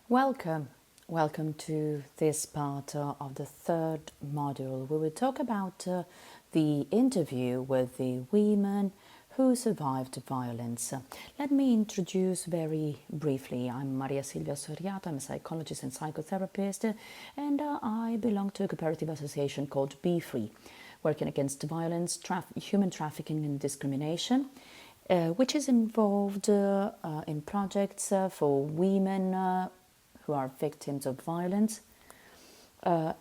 Welcome. Welcome to this part of the third module. We will talk about the interview with the women who survived violence. Let me introduce very briefly. I'm Maria Silvia Soriato. I'm a psychologist and psychotherapist, and I belong to a cooperative association called Be Free, working against violence, human trafficking and discrimination, which is involved in projects for women who are victims of violence,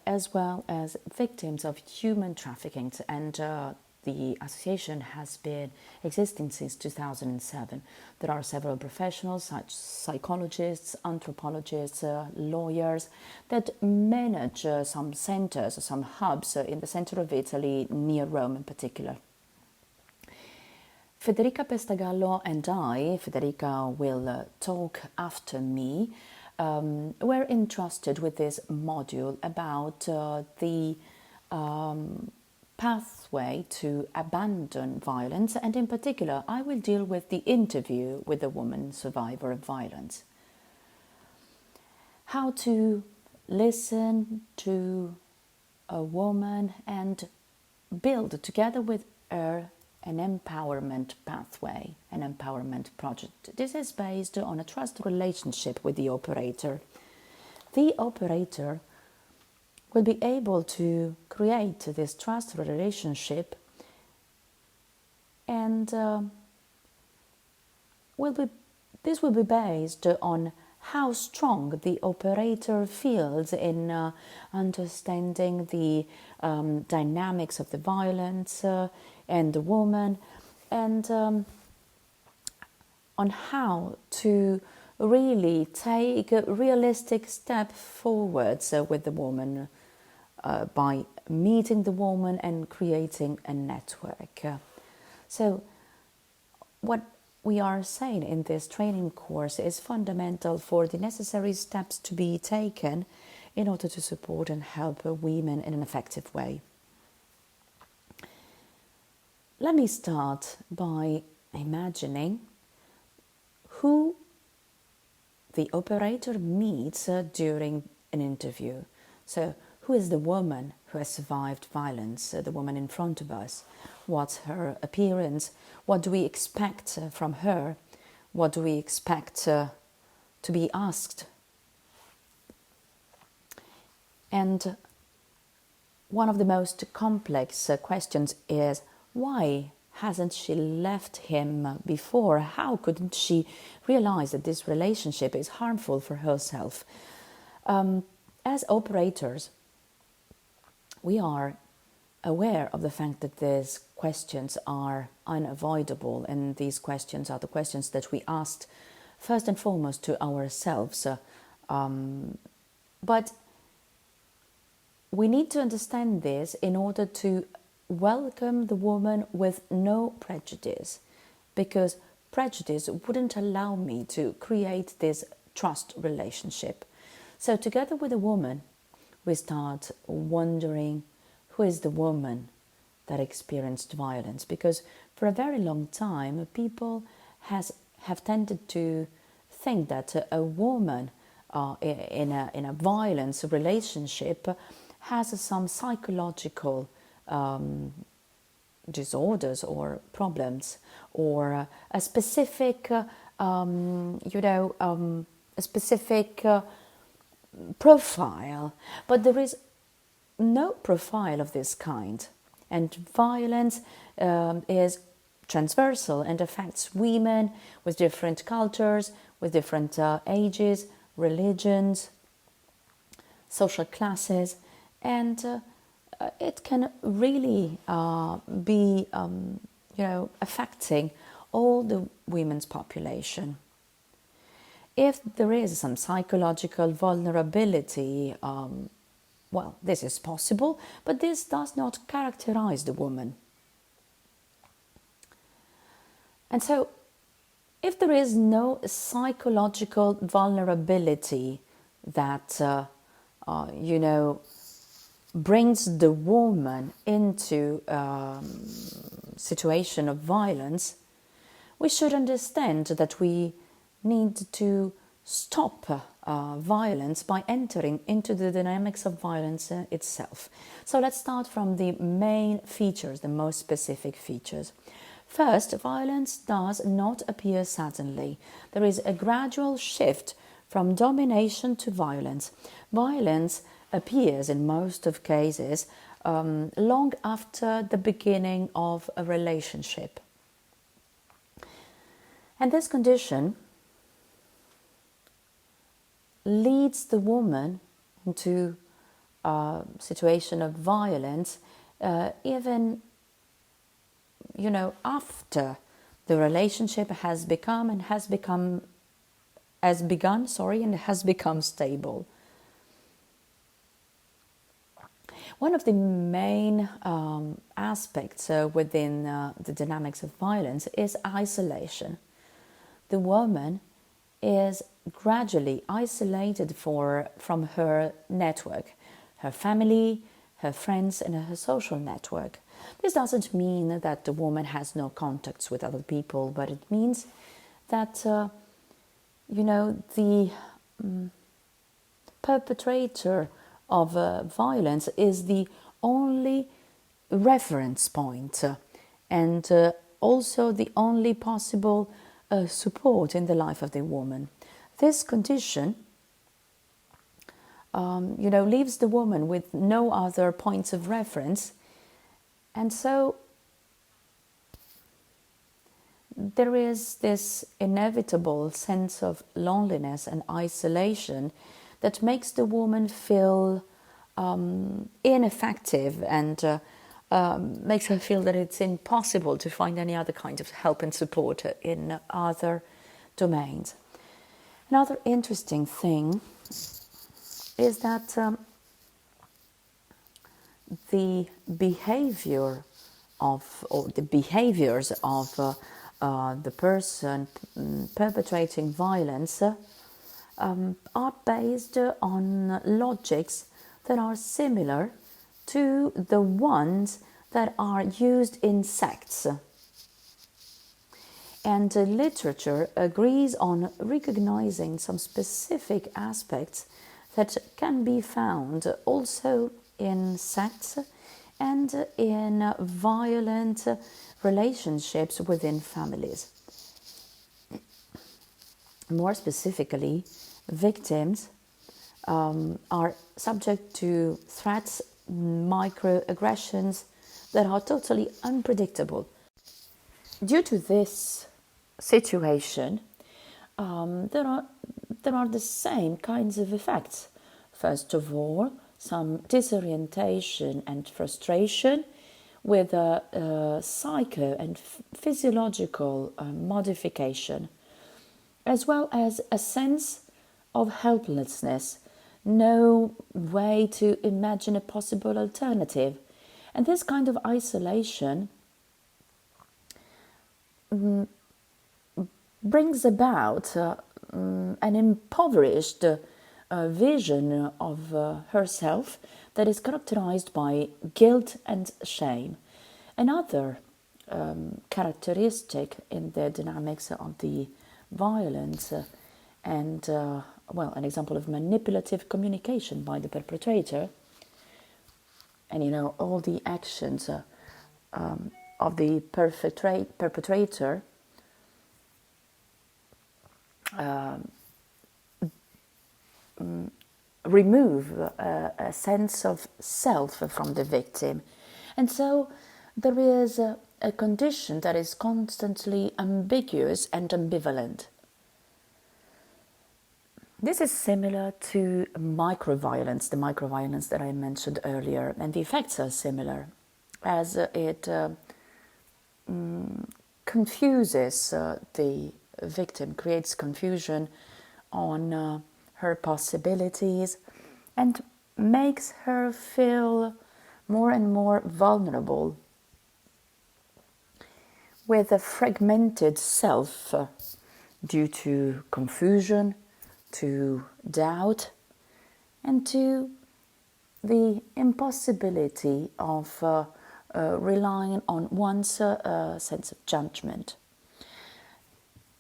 as well as victims of human trafficking. And the association has been existing since 2007. There are several professionals, such psychologists, anthropologists, lawyers, that manage some centers, some hubs in the center of Italy, near Rome in particular. Federica Pestagallo and I, Federica will talk after me, we're entrusted with this module about the pathway to abandon violence, and in particular I will deal with the interview with a woman survivor of violence. How to listen to a woman and build together with her an empowerment pathway, an empowerment project. This is based on a trust relationship with the operator. The operator will be able to create this trust relationship and this will be based on how strong the operator feels in understanding the dynamics of the violence and the woman, and on how to really take a realistic step forwards with the woman by meeting the woman and creating a network. So what we are saying in this training course is fundamental for the necessary steps to be taken in order to support and help women in an effective way. Let me start by imagining who the operator meets during an interview. So, who is the woman who has survived violence, the woman in front of us? What's her appearance? What do we expect from her? What do we expect to be asked? And one of the most complex questions is, why hasn't she left him before? How couldn't she realize that this relationship is harmful for herself? As operators, we are aware of the fact that these questions are unavoidable, and these questions are the questions that we asked first and foremost to ourselves. But we need to understand this in order to welcome the woman with no prejudice, because prejudice wouldn't allow me to create this trust relationship. So together with the woman, we start wondering, who is the woman that experienced violence? Because for a very long time, people have tended to think that a woman in a violence relationship has some psychological disorders or problems, or a specific, a specific profile. But there is no profile of this kind, and violence is transversal and affects women with different cultures, with different ages, religions, social classes, and it can really be, affecting all the women's population. If there is some psychological vulnerability, well, this is possible, but this does not characterize the woman. And so, if there is no psychological vulnerability that, brings the woman into a situation of violence, we should understand that we need to stop violence by entering into the dynamics of violence itself. So let's start from the main features, the most specific features. First, violence does not appear suddenly. There is a gradual shift from domination to violence. Violence appears in most of cases long after the beginning of a relationship. And this condition leads the woman into a situation of violence even after the relationship has begun and has become stable. One of the main aspects within the dynamics of violence is isolation. The woman is gradually isolated from her network, her family, her friends, and her social network. This doesn't mean that the woman has no contacts with other people, but it means that, the perpetrator of violence is the only reference point and also the only possible support in the life of the woman. This condition leaves the woman with no other points of reference, and so there is this inevitable sense of loneliness and isolation that makes the woman feel ineffective and makes her feel that it's impossible to find any other kind of help and support in other domains. Another interesting thing is that the behaviors of the person perpetrating violence are based on logics that are similar to the ones that are used in sects. And literature agrees on recognizing some specific aspects that can be found also in sects and in violent relationships within families. More specifically, victims are subject to threats, microaggressions that are totally unpredictable. Due to this situation, there are the same kinds of effects. First of all, some disorientation and frustration with a psycho and physiological modification, as well as a sense of helplessness, no way to imagine a possible alternative. And this kind of isolation brings about an impoverished vision of herself that is characterized by guilt and shame. Another characteristic in the dynamics of the violence and an example of manipulative communication by the perpetrator, and all the actions of the perpetrator remove a sense of self from the victim. And so there is a condition that is constantly ambiguous and ambivalent. This is similar to microviolence, the microviolence that I mentioned earlier, and the effects are similar, as it confuses the victim, creates confusion on her possibilities, and makes her feel more and more vulnerable with a fragmented self due to confusion, to doubt, and to the impossibility of relying on one's sense of judgment.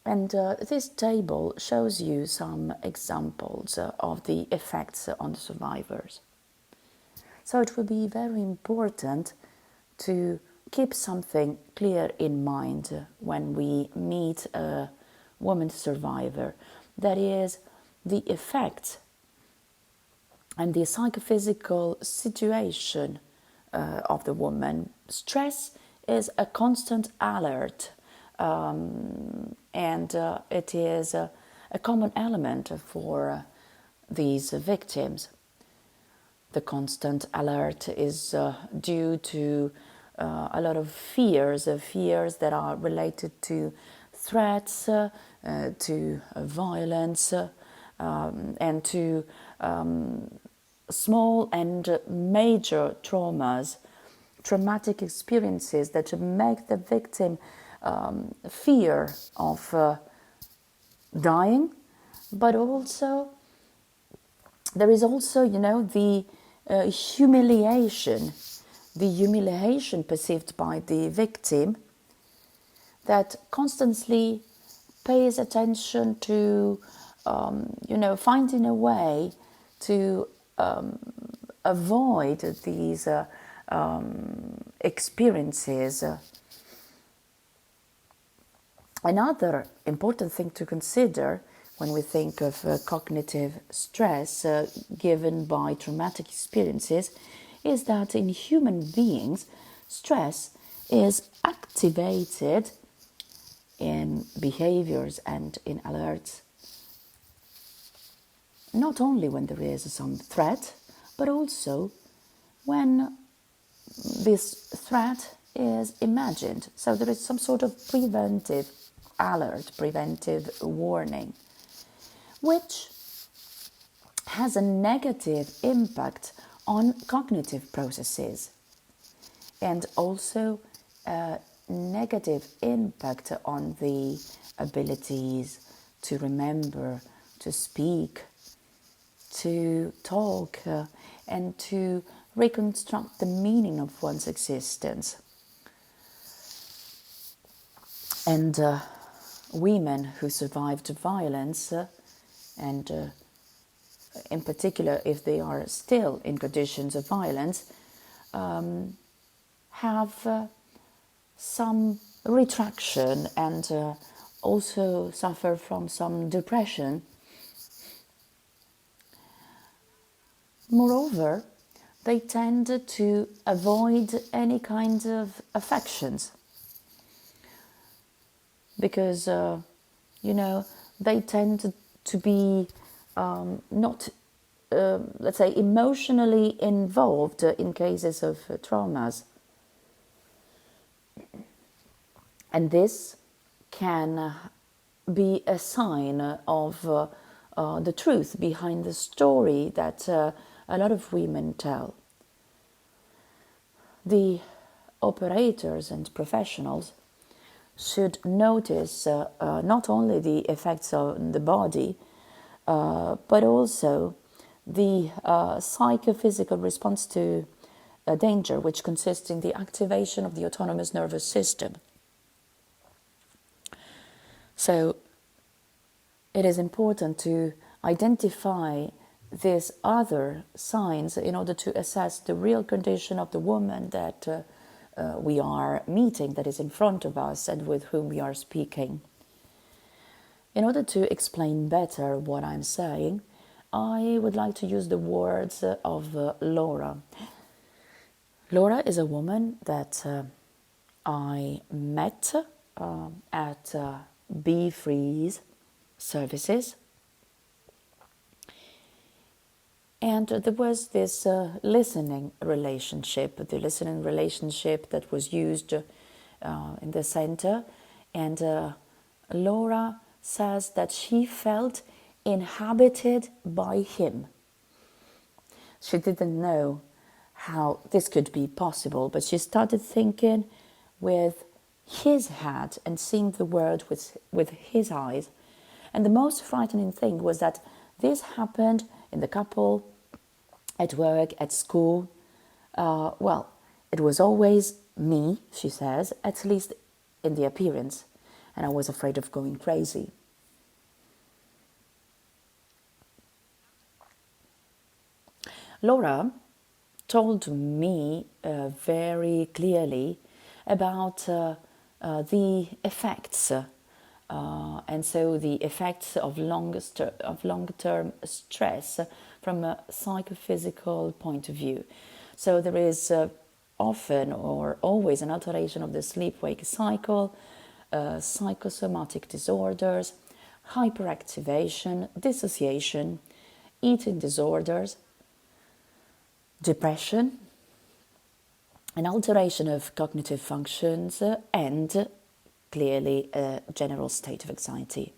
And this table shows you some examples of the effects on the survivors. So it will be very important to keep something clear in mind when we meet a woman survivor. That is, the effect and the psychophysical situation of the woman. Stress is a constant alert, and it is a common element for these victims. The constant alert is due to a lot of fears that are related to threats, to violence, and to small and major traumas, traumatic experiences that make the victim fear of dying, but also there is also, the humiliation perceived by the victim that constantly pays attention to, finding a way to avoid these experiences. Another important thing to consider when we think of cognitive stress given by traumatic experiences is that in human beings, stress is activated in behaviors and in alerts, not only when there is some threat, but also when this threat is imagined. So there is some sort of preventive alert, preventive warning, which has a negative impact on cognitive processes and also a negative impact on the abilities to remember, to speak, to talk, and to reconstruct the meaning of one's existence. And women who survived violence, and in particular if they are still in conditions of violence, have some retraction and also suffer from some depression. Moreover, they tend to avoid any kind of affections because, they tend to be not, let's say, emotionally involved in cases of traumas. And this can be a sign of the truth behind the story that a lot of women tell. The operators and professionals should notice not only the effects on the body, but also the psychophysical response to danger, which consists in the activation of the autonomous nervous system. So it is important to identify these other signs in order to assess the real condition of the woman that we are meeting, that is in front of us and with whom we are speaking. In order to explain better what I'm saying, I would like to use the words of Laura. Laura is a woman that I met at Be Free's services. And there was this listening relationship that was used in the center. And Laura says that she felt inhabited by him. She didn't know how this could be possible, but she started thinking with his head and seeing the world with his eyes. And the most frightening thing was that this happened in the couple, at work, at school. It was always me, she says, at least in the appearance. and I was afraid of going crazy. Laura told me very clearly about the effects, and so the effects of long-term stress from a psychophysical point of view. So there is often or always an alteration of the sleep-wake cycle, psychosomatic disorders, hyperactivation, dissociation, eating disorders, depression, an alteration of cognitive functions, and clearly a general state of anxiety.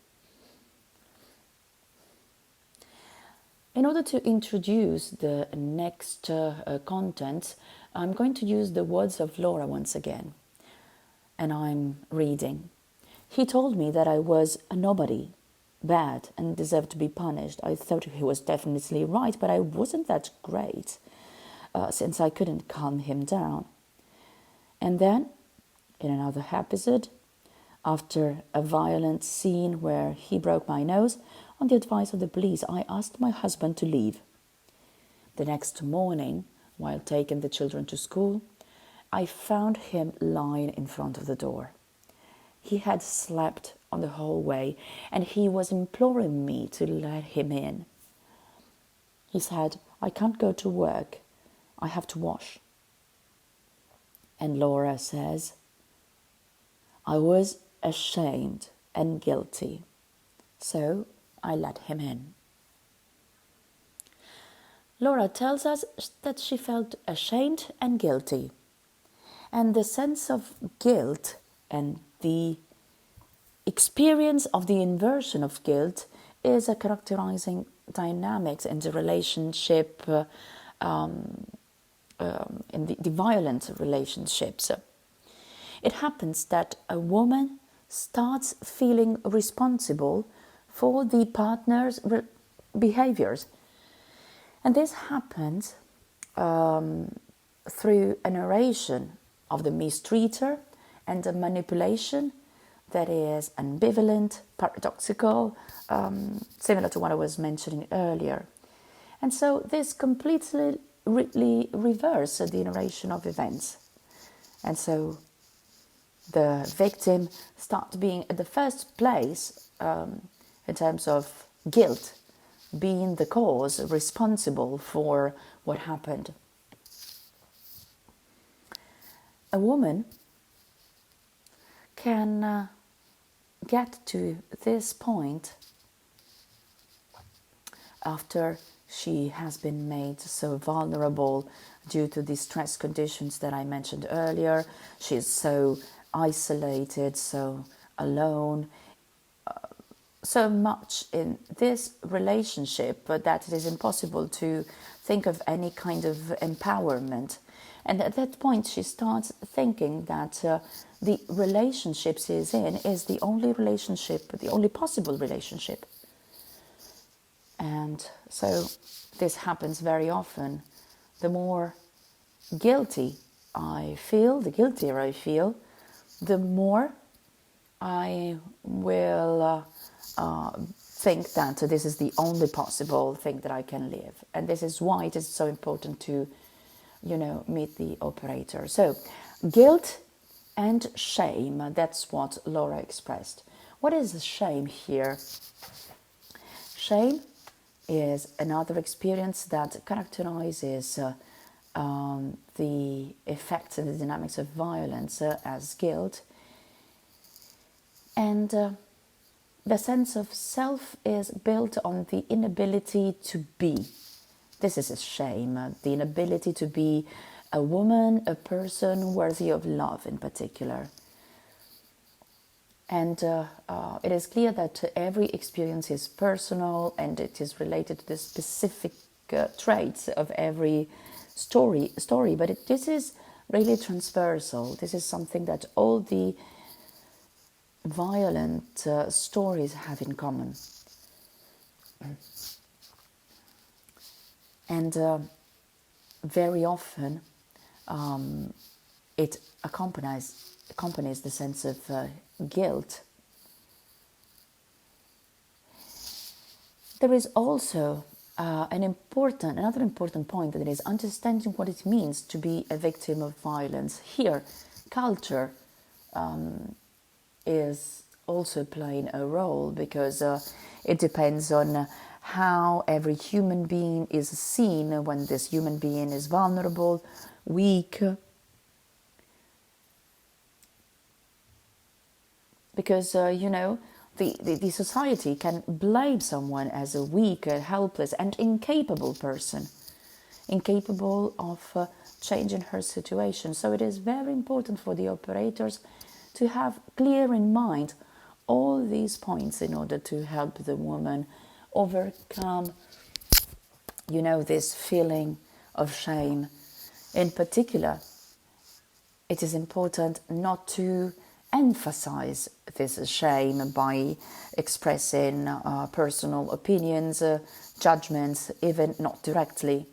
In order to introduce the next content, I'm going to use the words of Laura once again. And I'm reading. He told me that I was a nobody, bad, and deserved to be punished. I thought he was definitely right, but I wasn't that great, since I couldn't calm him down. And then, in another episode, after a violent scene where he broke my nose, on the advice of the police, I asked my husband to leave. The next morning, while taking the children to school, I found him lying in front of the door. He had slept on the whole way, and he was imploring me to let him in. He said, "I can't go to work. I have to wash." And Laura says, "I was ashamed and guilty, so I let him in." Laura tells us that she felt ashamed and guilty. And the sense of guilt and the experience of the inversion of guilt is a characterizing dynamics in the relationship, in the violent relationships. It happens that a woman starts feeling responsible for the partner's behaviors. And this happens through a narration of the mistreater and a manipulation that is ambivalent, paradoxical, similar to what I was mentioning earlier. And so this completely really reverses the narration of events. And so the victim starts being at the first place in terms of guilt, being the cause responsible for what happened. A woman can get to this point after she has been made so vulnerable due to the stress conditions that I mentioned earlier. She's so isolated, so alone, so much in this relationship that it is impossible to think of any kind of empowerment. And at that point, she starts thinking that the relationship she's in is the only relationship, the only possible relationship. And so this happens very often. The more guilty I feel, the guiltier I feel, the more I will think that this is the only possible thing that I can live. And this is why it is so important to, meet the operator. So, guilt and shame, that's what Laura expressed. What is shame here? Shame is another experience that characterizes the effects and the dynamics of violence as guilt. And the sense of self is built on the inability to be. This is a shame, the inability to be a woman, a person worthy of love in particular. And it is clear that every experience is personal and it is related to the specific traits of every story. But this is really transversal. This is something that all the violent stories have in common. And very often it accompanies the sense of guilt There is also another important point, that is understanding what it means to be a victim of violence. Here, culture is also playing a role, because it depends on how every human being is seen when this human being is vulnerable, weak. Because, the society can blame someone as a weak, helpless, and incapable person, incapable of changing her situation. So it is very important for the operators to have clear in mind all these points in order to help the woman overcome, this feeling of shame. In particular, it is important not to emphasize this shame by expressing personal opinions, judgments, even not directly.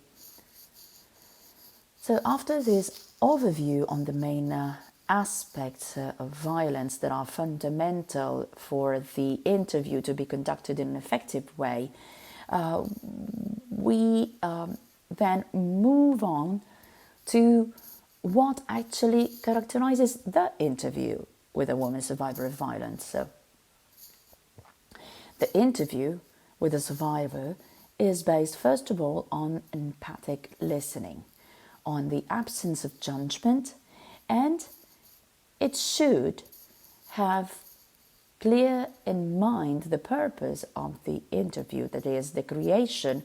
So after this overview on the main aspects of violence that are fundamental for the interview to be conducted in an effective way, we then move on to what actually characterizes the interview with a woman survivor of violence. So, the interview with a survivor is based, first of all, on empathic listening, on the absence of judgment, and it should have clear in mind the purpose of the interview, that is, the creation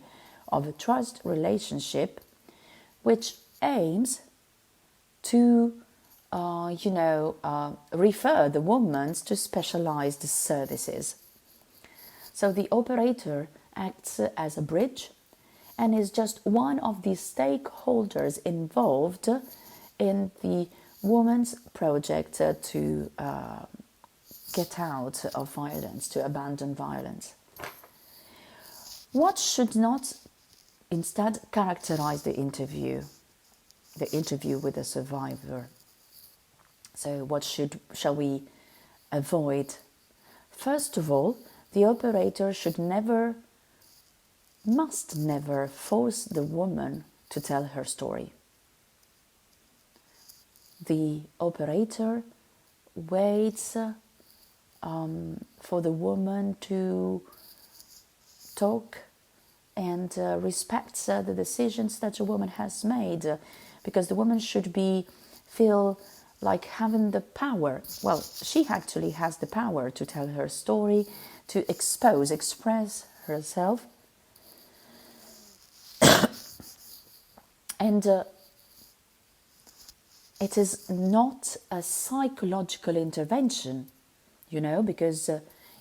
of a trust relationship which aims to refer the woman to specialized services. So the operator acts as a bridge and is just one of the stakeholders involved in the woman's project to get out of violence, to abandon violence. What should not instead characterize the interview with a survivor? So what shall we avoid? First of all, the operator must never force the woman to tell her story. The operator waits for the woman to talk and respects the decisions that a woman has made, because the woman should feel like having the power. Well, she actually has the power to tell her story, to express herself. And it is not a psychological intervention, because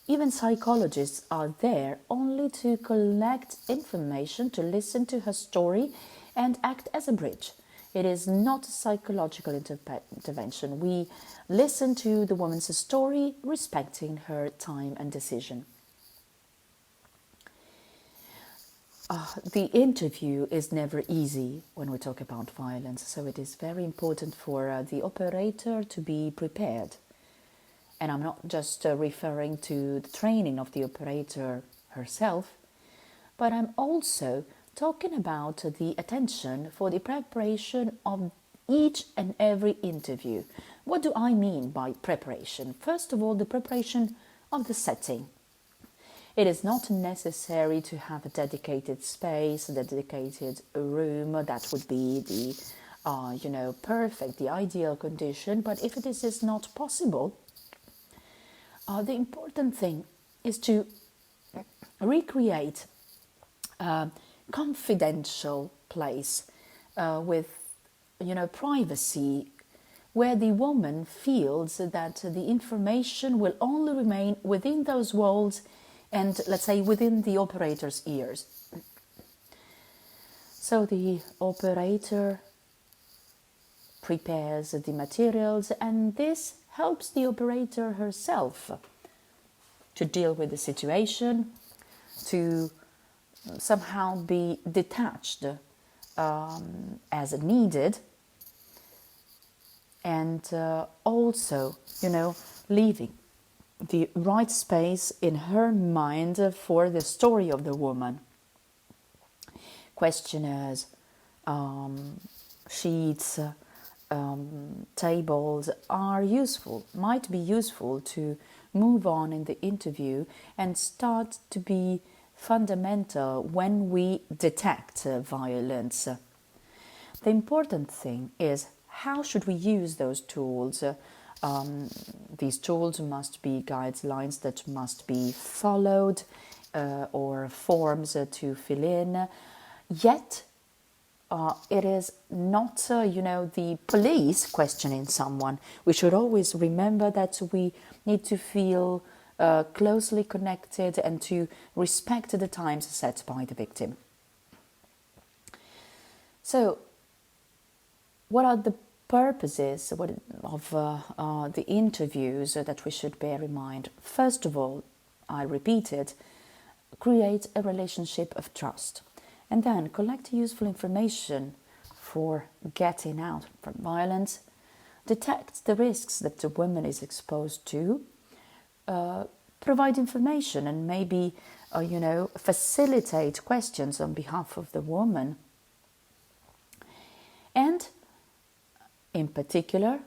even psychologists are there only to collect information, to listen to her story and act as a bridge. It is not a psychological intervention. We listen to the woman's story, respecting her time and decision. The interview is never easy when we talk about violence, so it is very important for the operator to be prepared. And I'm not just referring to the training of the operator herself, but I'm also talking about the attention for the preparation of each and every interview. What do I mean by preparation? First of all, the preparation of the setting. It is not necessary to have a dedicated space, a dedicated room. That would be the, perfect, the ideal condition. But if this is not possible, the important thing is to recreate a confidential place with, privacy, where the woman feels that the information will only remain within those walls and, let's say, within the operator's ears. So the operator prepares the materials, and this helps the operator herself to deal with the situation, to somehow be detached as needed, and also, leaving the right space in her mind for the story of the woman. Questionnaires, sheets, tables are useful, might be useful to move on in the interview and start to be fundamental when we detect violence. The important thing is, how should we use those tools? These tools must be guidelines that must be followed, or forms to fill in. Yet, it is not, the police questioning someone. We should always remember that we need to feel closely connected and to respect the times set by the victim. So, what are the purposes of the interviews that we should bear in mind? First of all, I repeat it, create a relationship of trust, and then collect useful information for getting out from violence, detect the risks that the woman is exposed to, provide information and maybe, facilitate questions on behalf of the woman. And in particular,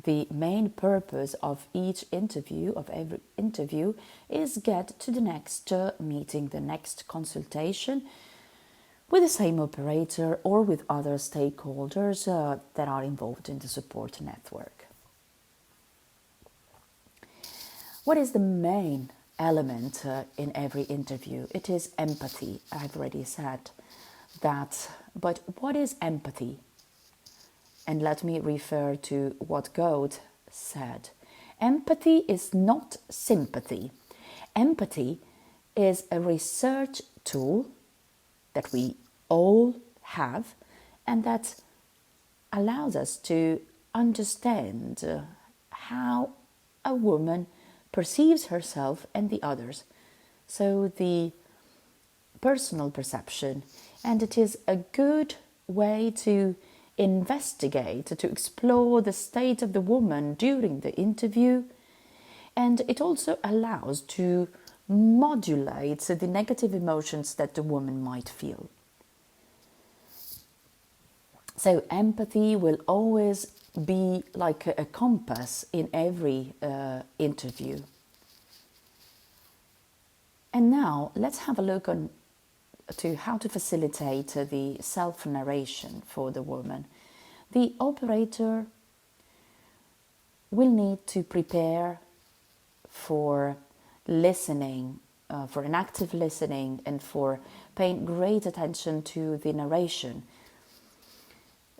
the main purpose of each interview, of every interview, is get to the next meeting, the next consultation with the same operator or with other stakeholders that are involved in the support network. What is the main element in every interview? It is empathy. I've already said that. But what is empathy? And let me refer to what Goethe said. Empathy is not sympathy. Empathy is a research tool that we all have and that allows us to understand how a woman perceives herself and the others. So the personal perception, and it is a good way to investigate, to explore the state of the woman during the interview, and it also allows to modulate the negative emotions that the woman might feel. So empathy will always be like a compass in every interview. And now let's have a look to how to facilitate the self-narration for the woman. The operator will need to prepare for listening, for an active listening, and for paying great attention to the narration.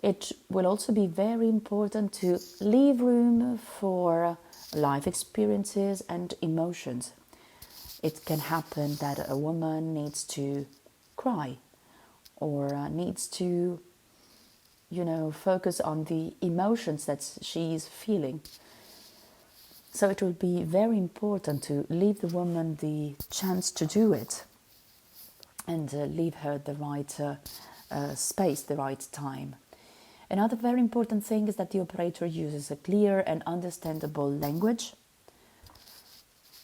It will also be very important to leave room for life experiences and emotions. It can happen that a woman needs to cry or needs to, focus on the emotions that she's feeling. So it will be very important to leave the woman the chance to do it and leave her the right space, the right time. Another very important thing is that the operator uses a clear and understandable language.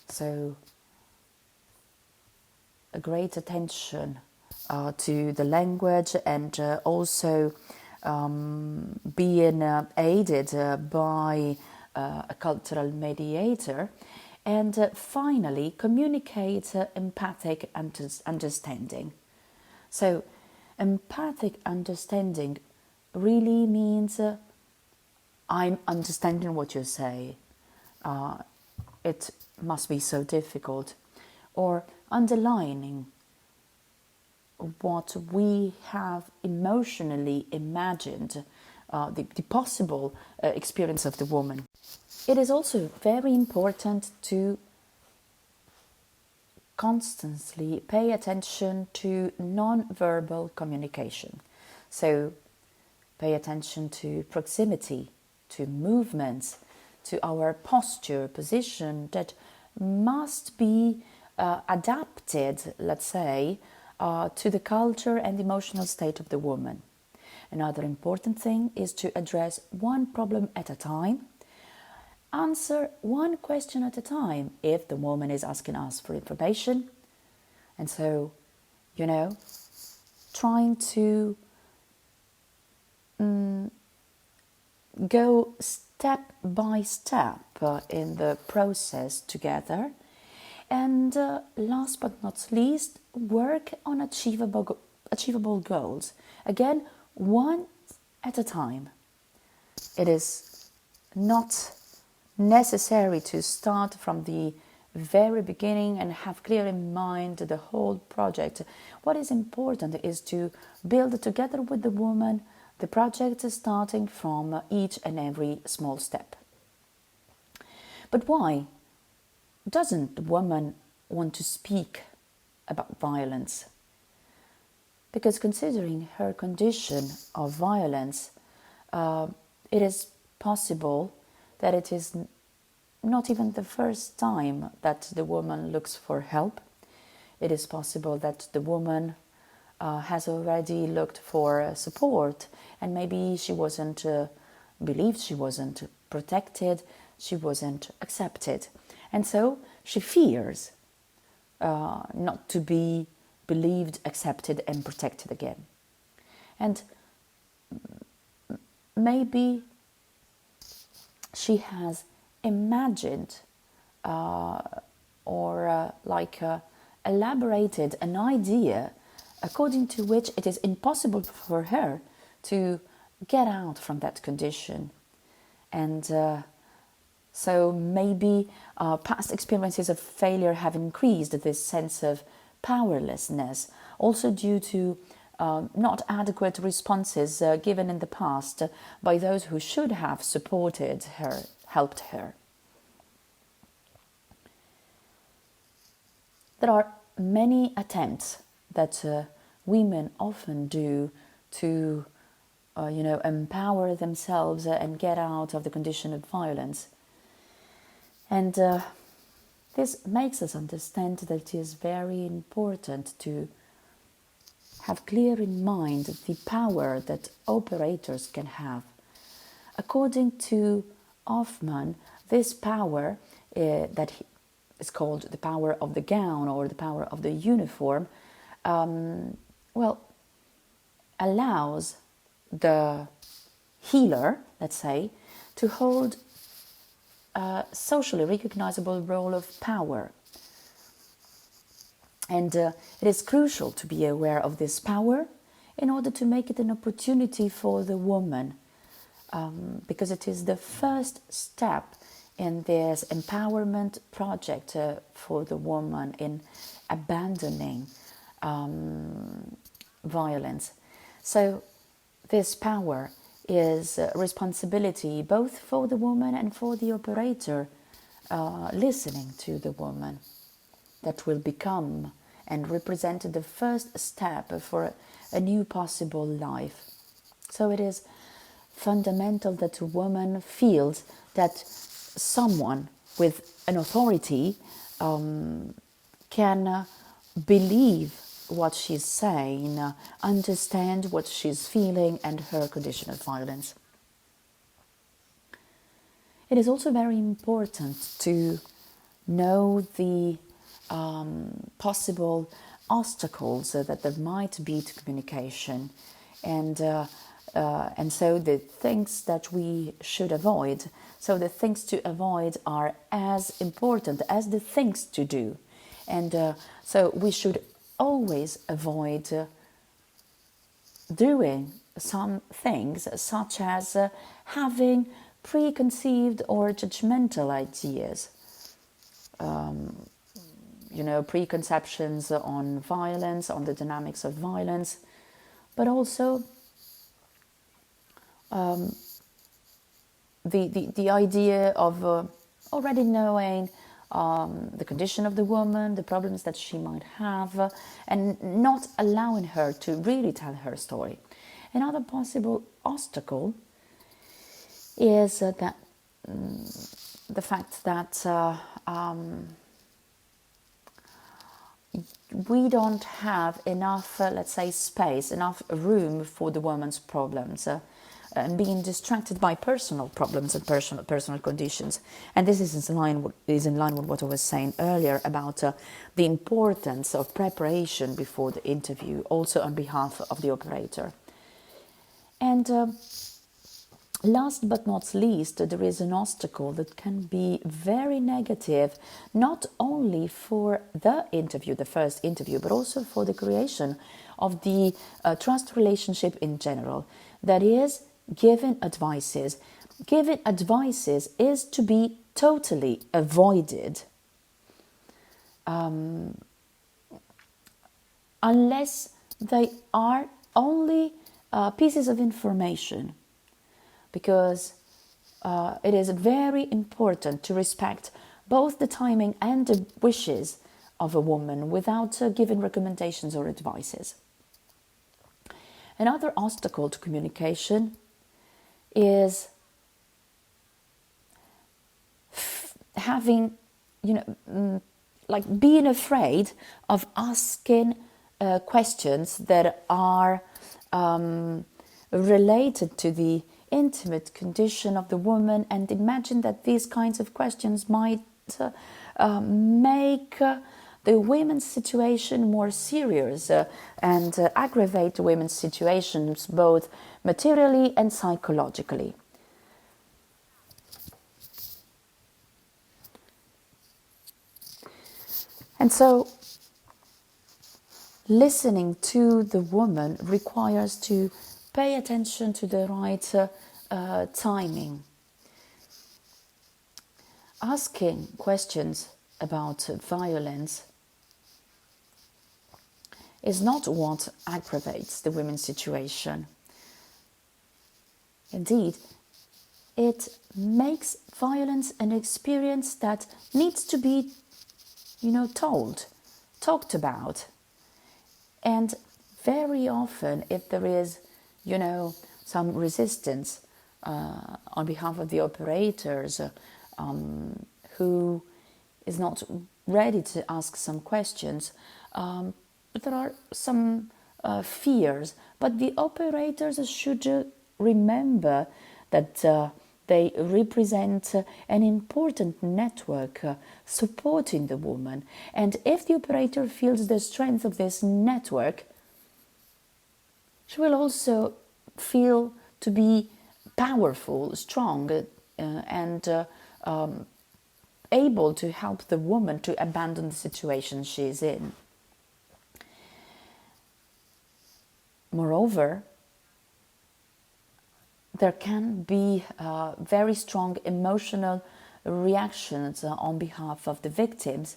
So a great attention to the language, and also being aided by a cultural mediator. And finally, communicate empathic understanding. So empathic understanding really means I'm understanding what you say. It must be so difficult. Or underlining what we have emotionally imagined, the possible experience of the woman. It is also very important to constantly pay attention to non-verbal communication. So pay attention to proximity, to movements, to our posture, position that must be adapted, let's say, to the culture and emotional state of the woman. Another important thing is to address one problem at a time, answer one question at a time if the woman is asking us for information. And so, trying to go step by step in the process together. And last but not least, work on achievable goals. Again, one at a time. It is not necessary to start from the very beginning and have clear in mind the whole project. What is important is to build together with the woman the project starting from each and every small step. But why doesn't the woman want to speak about violence? Because considering her condition of violence, it is possible that it is not even the first time that the woman looks for help. It is possible that the woman has already looked for support, and maybe she wasn't believed, she wasn't protected, she wasn't accepted. And so she fears not to be believed, accepted, and protected again. And maybe she has imagined elaborated an idea according to which it is impossible for her to get out from that condition. And so maybe past experiences of failure have increased this sense of powerlessness, also due to not adequate responses given in the past by those who should have supported her, helped her. There are many attempts that women often do to, empower themselves and get out of the condition of violence. And this makes us understand that it is very important to have clear in mind the power that operators can have. According to Hoffman, this power that is called the power of the gown or the power of the uniform, allows the healer, let's say, to hold a socially recognizable role of power. And it is crucial to be aware of this power in order to make it an opportunity for the woman, because it is the first step in this empowerment project for the woman in abandoning violence. So this power is responsibility both for the woman and for the operator listening to the woman, that will become and represent the first step for a new possible life. So it is fundamental that a woman feels that someone with an authority can believe what she's saying, understand what she's feeling and her condition of violence. It is also very important to know the possible obstacles that there might be to communication, and so the things that we should avoid. So the things to avoid are as important as the things to do, and so we should always avoid doing some things such as having preconceived or judgmental ideas, preconceptions on violence, on the dynamics of violence, but also the idea of already knowing the condition of the woman, the problems that she might have, and not allowing her to really tell her story. Another possible obstacle is that the fact that we don't have enough, let's say, space, enough room for the woman's problems. and being distracted by personal problems and personal conditions. And this is in line with what I was saying earlier about the importance of preparation before the interview, also on behalf of the operator. And last but not least, there is an obstacle that can be very negative, not only for the interview, the first interview, but also for the creation of the trust relationship in general. That is, giving advices. Giving advices is to be totally avoided unless they are only pieces of information, because it is very important to respect both the timing and the wishes of a woman without giving recommendations or advices. Another obstacle to communication is having, like being afraid of asking questions that are related to the intimate condition of the woman, and imagine that these kinds of questions might make the women's situation more serious and aggravate the women's situations both materially and psychologically. And so listening to the woman requires to pay attention to the right timing. Asking questions about violence is not what aggravates the women's situation. Indeed, it makes violence an experience that needs to be, talked about. And very often, if there is, some resistance on behalf of the operators who is not ready to ask some questions, but there are some fears. But the operators should remember that they represent an important network supporting the woman. And if the operator feels the strength of this network, she will also feel to be powerful, strong, and able to help the woman to abandon the situation she is in. Moreover, there can be very strong emotional reactions on behalf of the victims,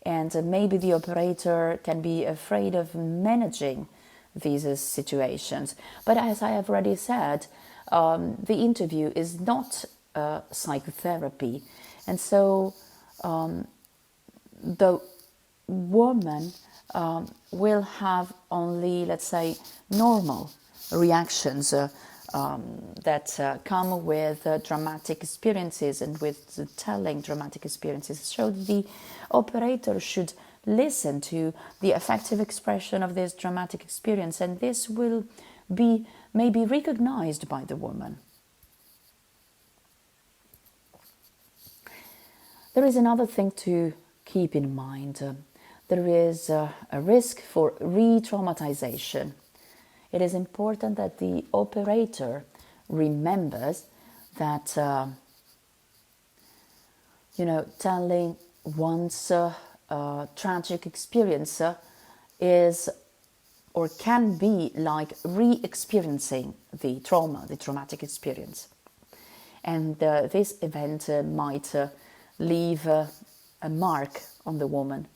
and maybe the operator can be afraid of managing these situations. But as I have already said, the interview is not psychotherapy, and so the woman will have only, let's say, normal reactions that come with dramatic experiences and with telling dramatic experiences. So the operator should listen to the affective expression of this dramatic experience, and this will be maybe recognized by the woman. There is another thing to keep in mind. There is a risk for re-traumatization. It is important that the operator remembers that, telling one's tragic experience is or can be like re-experiencing the trauma, the traumatic experience. And this event might leave a mark on the woman.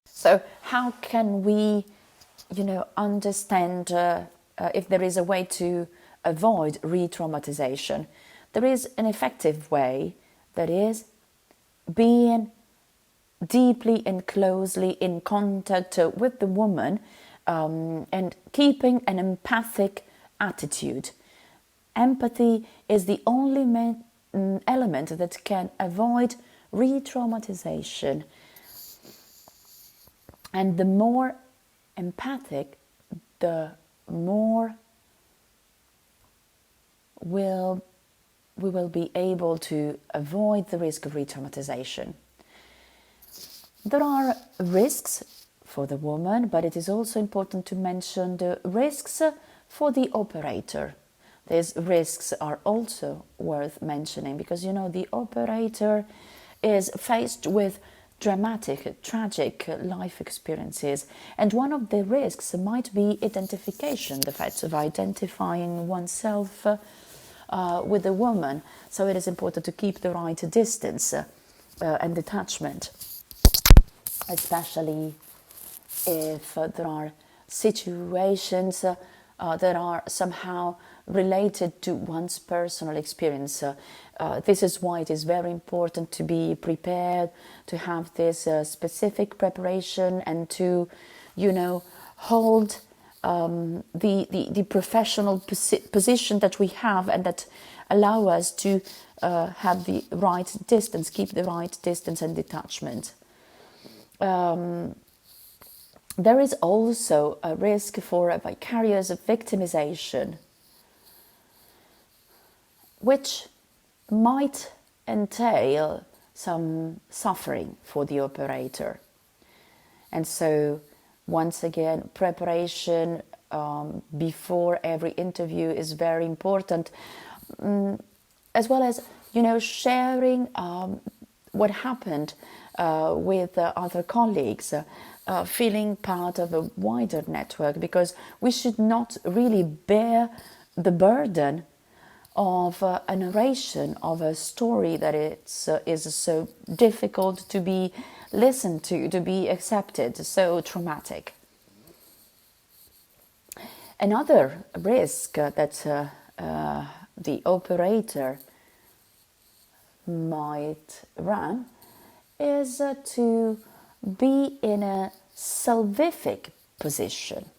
So how can we understand if there is a way to avoid re-traumatization? There is an effective way, that is being deeply and closely in contact with the woman and keeping an empathic attitude. Empathy is the only element that can avoid re-traumatization. And the more empathic, the more we will be able to avoid the risk of re-traumatization. There are risks for the woman, but it is also important to mention the risks for the operator. These risks are also worth mentioning because, the operator is faced with dramatic, tragic life experiences. And one of the risks might be identification, the fact of identifying oneself with a woman. So it is important to keep the right distance and detachment, especially if there are situations that are somehow related to one's personal experience. This is why it is very important to be prepared, to have this specific preparation and to, hold the professional position that we have and that allow us to have the right distance, keep the right distance and detachment. There is also a risk for a vicarious victimization, which might entail some suffering for the operator. And so, once again, preparation before every interview is very important, as well as, sharing what happened with other colleagues, feeling part of a wider network, because we should not really bear the burden of a narration of a story that is so difficult to be listened to be accepted, so traumatic. Another risk that the operator might run is to be in a salvific position.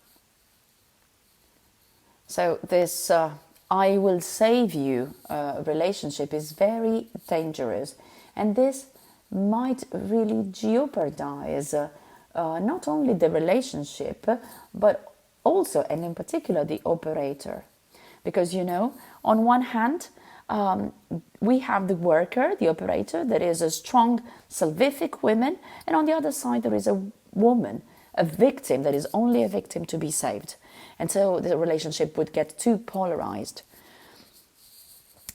So this I will save you relationship is very dangerous, and this might really jeopardize not only the relationship but also, and in particular, the operator. Because, on one hand, we have the worker, the operator, that is a strong salvific woman, and on the other side there is a woman, a victim that is only a victim to be saved. And so the relationship would get too polarized.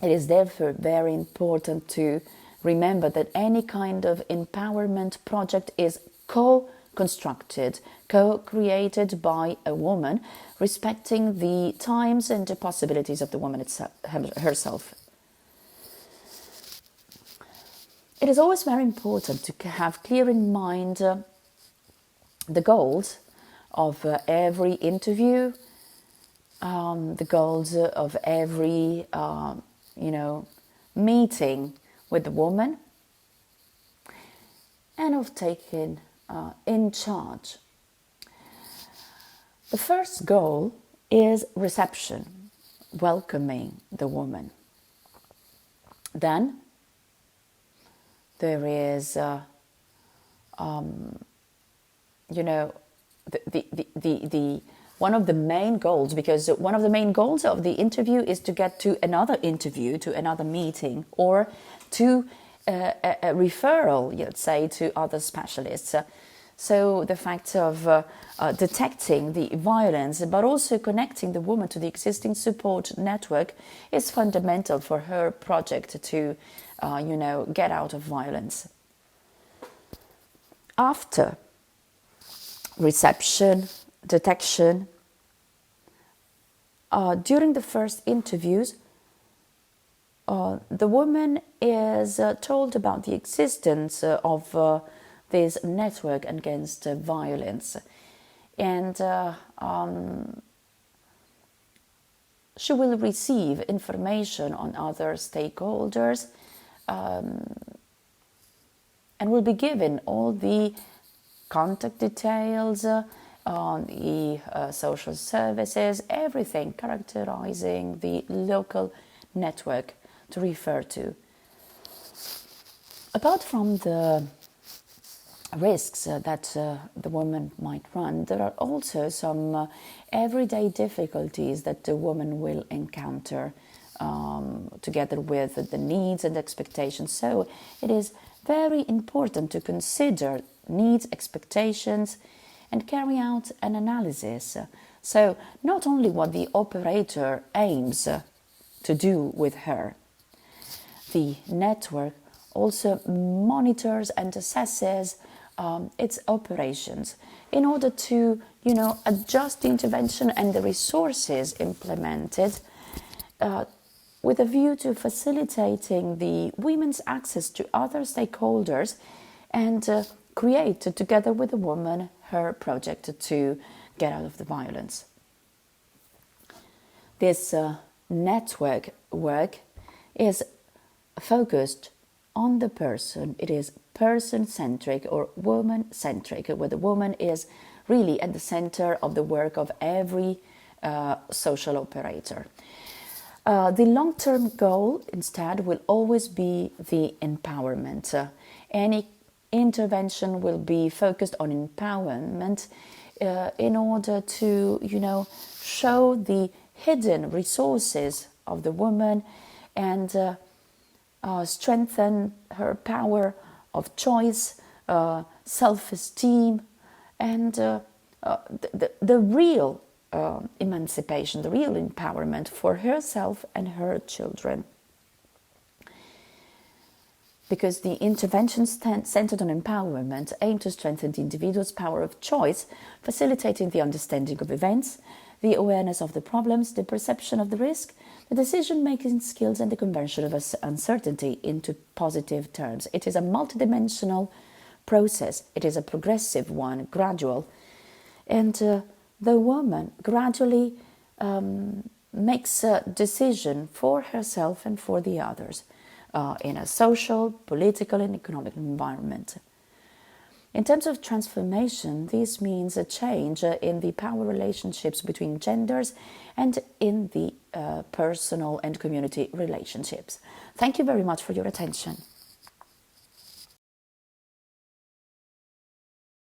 It is therefore very important to remember that any kind of empowerment project is co-constructed, co-created by a woman, respecting the times and the possibilities of the woman herself. It is always very important to have clear in mind the goals of every interview, the goals of every, meeting with the woman, and of taking in charge. The first goal is reception, welcoming the woman. Then there is, the one of the main goals, because one of the main goals of the interview is to get to another interview, to another meeting, or to a referral, let's say, to other specialists. So the fact of detecting the violence, but also connecting the woman to the existing support network is fundamental for her project to, get out of violence. After reception, detection, during the first interviews, the woman is told about the existence of this network against violence, and she will receive information on other stakeholders and will be given all the contact details, the social services, everything characterizing the local network to refer to. Apart from the risks that the woman might run, there are also some everyday difficulties that the woman will encounter together with the needs and expectations. So it is very important to consider needs, expectations, and carry out an analysis. So not only what the operator aims to do with her, the network also monitors and assesses its operations in order to, adjust the intervention and the resources implemented with a view to facilitating the women's access to other stakeholders and create, together with the woman, her project to get out of the violence. This network work is focused on the person. It is person-centric or woman-centric, where the woman is really at the center of the work of every social operator. The long-term goal, instead, will always be the empowerment. Any intervention will be focused on empowerment in order to, show the hidden resources of the woman and strengthen her power of choice, self-esteem, and the real emancipation, the real empowerment for herself and her children. Because the interventions centered on empowerment aim to strengthen the individual's power of choice, facilitating the understanding of events, the awareness of the problems, the perception of the risk, the decision-making skills, and the conversion of uncertainty into positive terms. It is a multidimensional process. It is a progressive one, gradual. And the woman gradually makes a decision for herself and for the others in a social, political, and economic environment. In terms of transformation, this means a change in the power relationships between genders and in the personal and community relationships. Thank you very much for your attention.